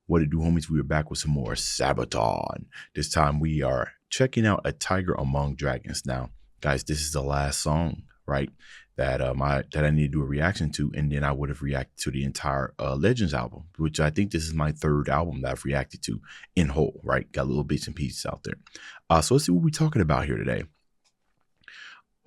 What it do, homies? We are back with some more SABATON. This time we are checking out A Tiger Among Dragons. Now, guys, this is the last song, right? That I need to do a reaction to, and then I would have reacted to the entire Legends album, which I think this is my third album that I've reacted to in whole, right? Got little bits and pieces out there. So let's see what we're talking about here today.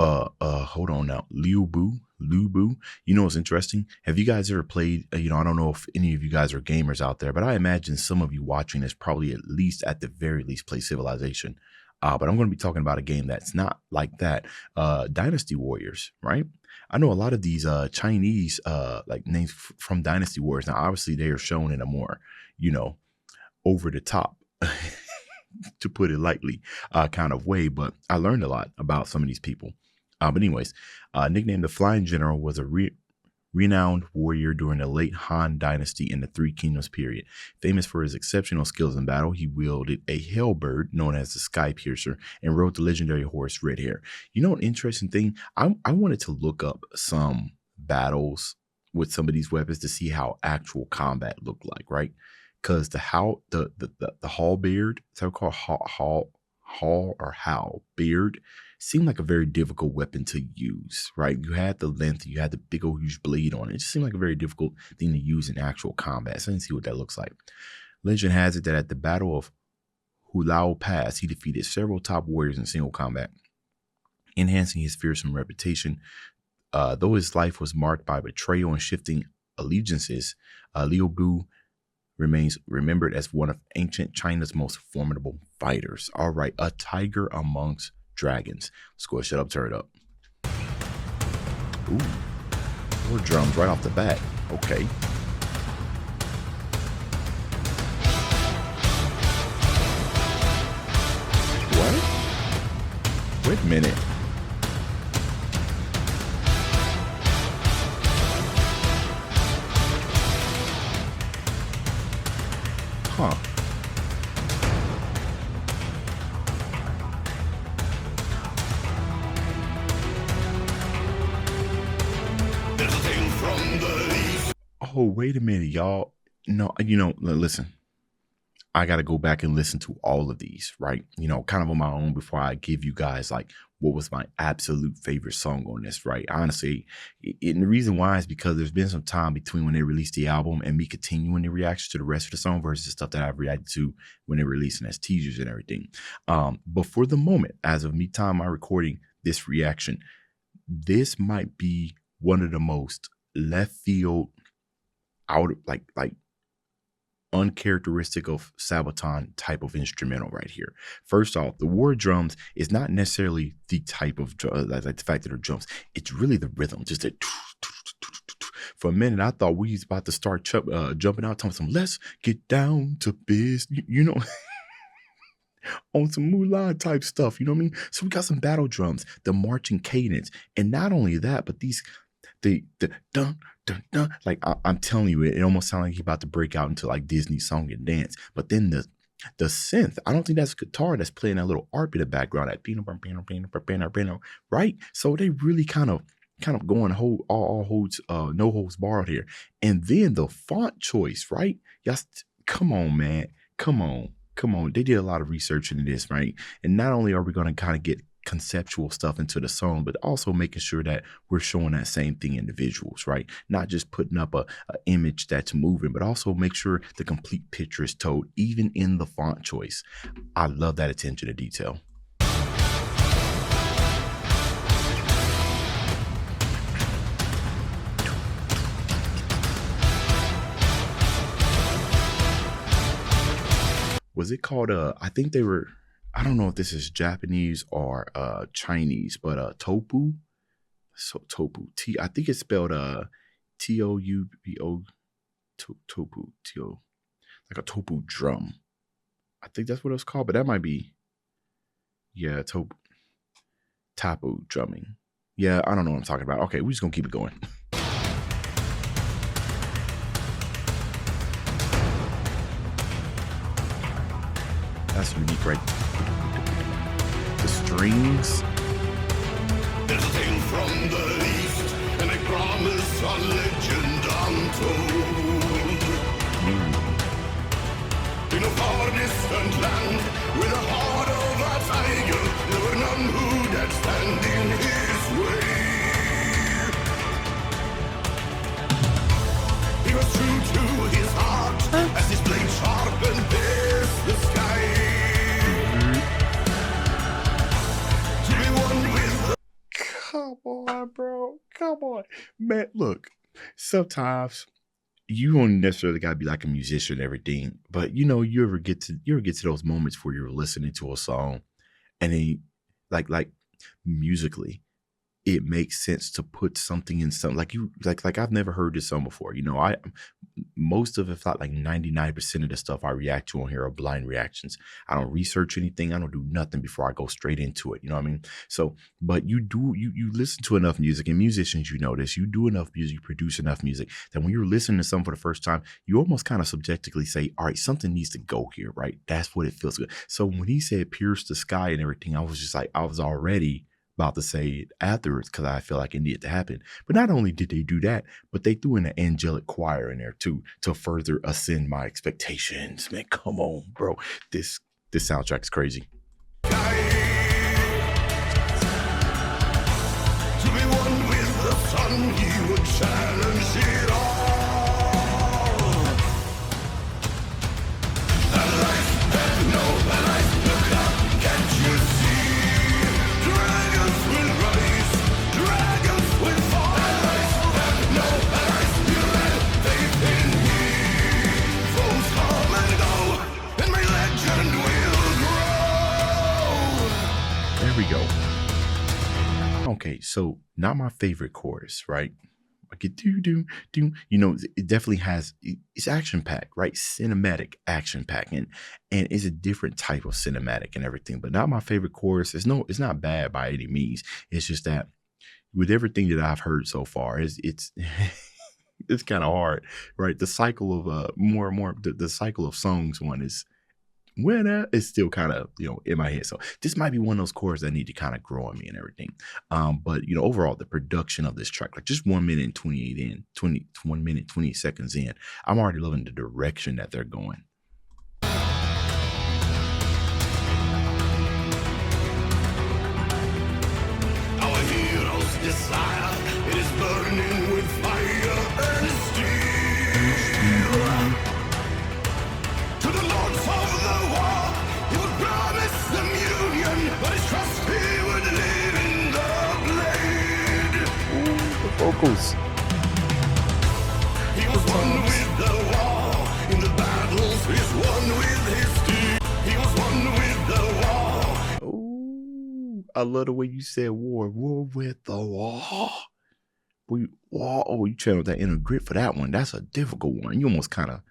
Hold on now. Liu Bu. You know what's interesting? Have you guys ever played, I don't know if any of you guys are gamers out there, but I imagine some of you watching this probably at the very least play Civilization. But I'm going to be talking about a game that's not like that. Dynasty Warriors, right? I know a lot of these Chinese like names from Dynasty Warriors. Now, obviously, they are shown in a more, over the top, to put it lightly, kind of way. But I learned a lot about some of these people. But anyways, nicknamed the Flying General, was a renowned warrior during the late Han Dynasty in the Three Kingdoms period. Famous for his exceptional skills in battle, he wielded a hellbird known as the Sky Piercer and rode the legendary horse Red Hair. You know, an interesting thing, I wanted to look up some battles with some of these weapons to see how actual combat looked like, right? Because the halberd, it's how called Hall beard, seemed like a very difficult weapon to use, right? You had the length, you had the big old huge blade on it. It just seemed like a very difficult thing to use in actual combat. So I didn't see what that looks like. Legend has it that at the Battle of Hulao Pass, he defeated several top warriors in single combat, enhancing his fearsome reputation. Though his life was marked by betrayal and shifting allegiances, Liu Bu remains remembered as one of ancient China's most formidable fighters. All right, A Tiger Amongst Dragons. Let's go ahead, shut up, turn it up. Ooh, more drums right off the bat. Okay. What? Wait a minute. Huh. Oh, wait a minute, y'all. No, listen. I got to go back and listen to all of these, right? Kind of on my own before I give you guys like what was my absolute favorite song on this, right? Honestly, and the reason why is because there's been some time between when they released the album and me continuing the reaction to the rest of the song versus the stuff that I've reacted to when they're releasing as teasers and everything. But for the moment, as of me time I'm recording this reaction, this might be one of the most left field, out like uncharacteristic of SABATON type of instrumental right here. First off, the war drums is not necessarily the type of like the fact that they're drums. It's really the rhythm. Just that. For a minute, I thought we was about to start jumping out, talking some let's get down to business, on some Mulan type stuff. You know what I mean? So we got some battle drums, the marching cadence, and not only that, but the dun dun dun. Like I'm telling you, it almost sounds like you're about to break out into like Disney song and dance. But then the synth, I don't think that's guitar that's playing that little ARP in the background, that piano, right? So they really kind of going all holds, no holds barred here. And then the font choice, right? Y'all, come on, man, come on. They did a lot of research into this, right? And not only are we going to kind of get conceptual stuff into the song, but also making sure that we're showing that same thing in the visuals, right? Not just putting up a image that's moving, but also make sure the complete picture is told, even in the font choice. I love that attention to detail. Was it called I think they were, I don't know if this is Japanese or Chinese, but topu. So topu, I think it's spelled T-O-U-B-O, topu, T-O, like a topu drum. I think that's what it was called, but that might be, yeah, tapu drumming. Yeah, I don't know what I'm talking about. Okay, we're just gonna keep it going. That's unique, right? The strings. There's a tale from the east, and a promise, a legend untold. ancient land. With a heart of a tiger, there were none who dared stand in his way. He was true to his heart as his blade sharpened pierced the sky. To be one with the Come on, bro. Come on. Man, look, sometimes you don't necessarily gotta be like a musician and everything, but you ever get to those moments where you're listening to a song and then like musically it makes sense to put something in some like I've never heard this song before. I most of, if not like 99% of the stuff I react to on here are blind reactions. I don't research anything. I don't do nothing before I go straight into it. You know what I mean? So, but you listen to enough music, and musicians, you know this, you do enough music, you produce enough music that when you're listening to something for the first time, you almost kind of subjectively say, all right, something needs to go here, right? That's what it feels good. So when he said pierce the sky and everything, I was just like, I was already about to say it afterwards because I feel like it needed to happen. But not only did they do that, but they threw in an angelic choir in there too to further ascend my expectations. Man, come on, bro. This soundtrack is crazy. To be one with the sun, he would challenge it all. A life that no life look up, can't you see? Dragons will rise, dragons will fall. A life that no life will have faith in me. Foes come and go, and my legend will grow. There we go. Okay, so not my favorite chorus, right? Like it do. It definitely has, it's action packed, right? Cinematic action packed, and it's a different type of cinematic and everything. But not my favorite chorus. It's not bad by any means. It's just that with everything that I've heard so far, it's it's kind of hard, right? The cycle of more and more the cycle of songs one is winner is still kind of in my head. So this might be one of those chords that need to kind of grow on me and everything. But overall the production of this track, like just 1 minute and 1 minute 20 seconds in, I'm already loving the direction that they're going. Our hero's desire, it is burning with fire and steel. To the lords of the war, he would promise them union, but his trust he would live in the blade. Ooh, the vocals. He was one with the war, in the battles he's one with his steel. He was one with the war. Ooh, I love the way you said war with the war. You channeled that inner grit for that one. That's a difficult one. You almost kind of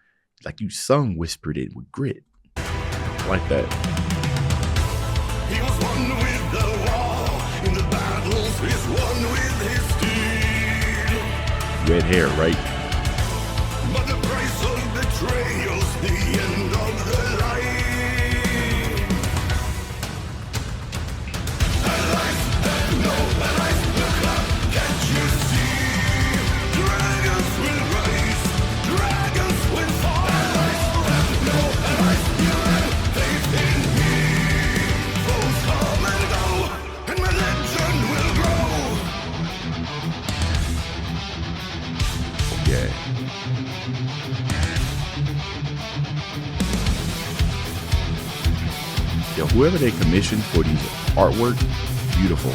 like you whispered it with grit. Like that. He was one with the war, in the battles he's one with his steel. Red hair, right? But the price of betrayal's the end of the line. A life that no life look up, can't you see? Dragons will rise, dragons will fall. A life that no life you have faith in me. Foes come and go, and my legend will grow. Yeah. Yo, whoever they commissioned for these artwork, beautiful.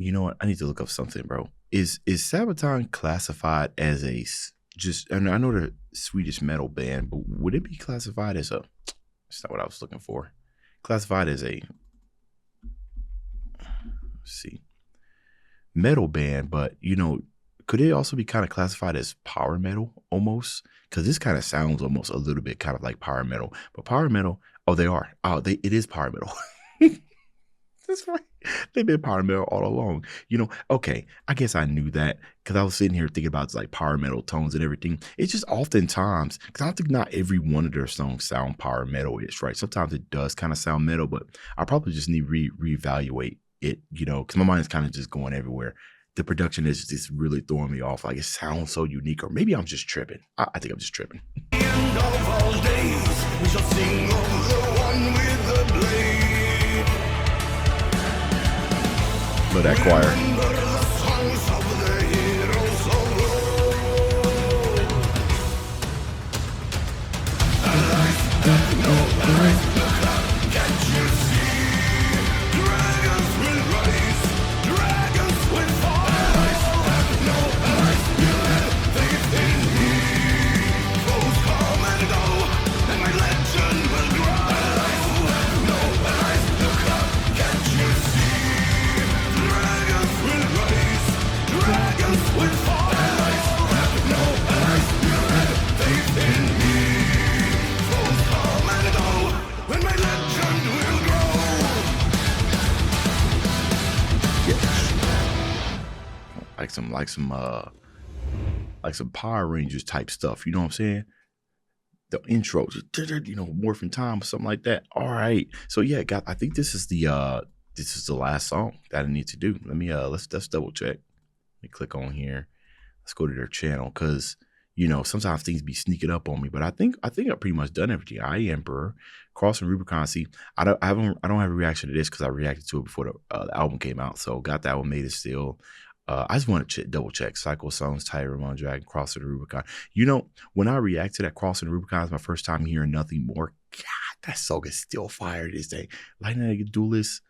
You know what? I need to look up something, bro. Is SABATON classified as a and I know they're a Swedish metal band, but would it be classified as a? That's not what I was looking for. Classified as a. Let's see. Metal band, but could it also be kind of classified as power metal almost? Because this kind of sounds almost a little bit kind of like power metal, but power metal. Oh, they are. Oh, it is power metal. That's right. They've been power metal all along. Okay, I guess I knew that because I was sitting here thinking about like power metal tones and everything. It's just oftentimes, because I don't think not every one of their songs sound power metal-ish, right? Sometimes it does kind of sound metal, but I probably just need to reevaluate it, because my mind is kind of just going everywhere. The production is just really throwing me off. Like it sounds so unique, or maybe I'm just tripping. I think I'm just tripping. End of all days, we shall sing of the one with the blade. But that choir. Remember the songs of the heroes of old. Allies that know allies look up, can't you see? Dragons will rise, dragons will fall. Allies that know allies will have faith in me. Foes come and go, and my legend will grow. Allies that know allies look up, can't you see? Dragons will rise, dragons will fall. Allies that know allies will have faith in me. Foes come and go, and my legend will grow. Like some Power Rangers type stuff. You know what I'm saying? The intros, morphin time or something like that. All right. So yeah, I think this is the last song that I need to do. Let me let's double check. Let me click on here. Let's go to their channel because sometimes things be sneaking up on me. But I think I've pretty much done everything. Emperor, Crossing Rubicon. See, I don't have a reaction to this because I reacted to it before the album came out. So got that one, made it still. I just want to double check. Psycho Songs, Tiger Ramon Dragon, Crossing the Rubicon. When I react to that Crossing the Rubicon, it's my first time hearing Nothing More. God, that song is still fire this day. Lightning Duelist,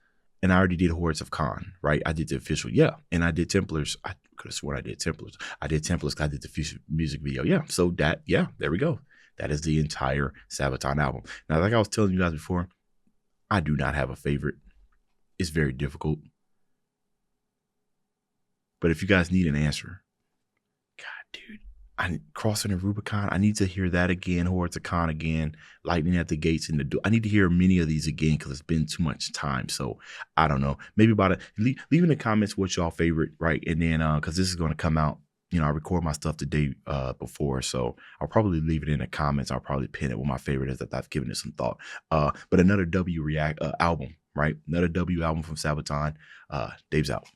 and I already did Hordes of Khan, right? I did the official, yeah. And I did Templars. I could have sworn I did Templars. I did Templars because I did the official music video. Yeah, so there we go. That is the entire SABATON album. Now, like I was telling you guys before, I do not have a favorite. It's very difficult. But if you guys need an answer, God, dude, Crossing the Rubicon, I need to hear that again. Hordes of Khan again. Lightning at the Gates and I need to hear many of these again because it's been too much time. So I don't know. Maybe leave in the comments what's y'all favorite, right? And then because this is going to come out, I record my stuff the day before, so I'll probably leave it in the comments. I'll probably pin it what my favorite is that I've given it some thought. But another W album, right? Another W album from SABATON. Dave's out.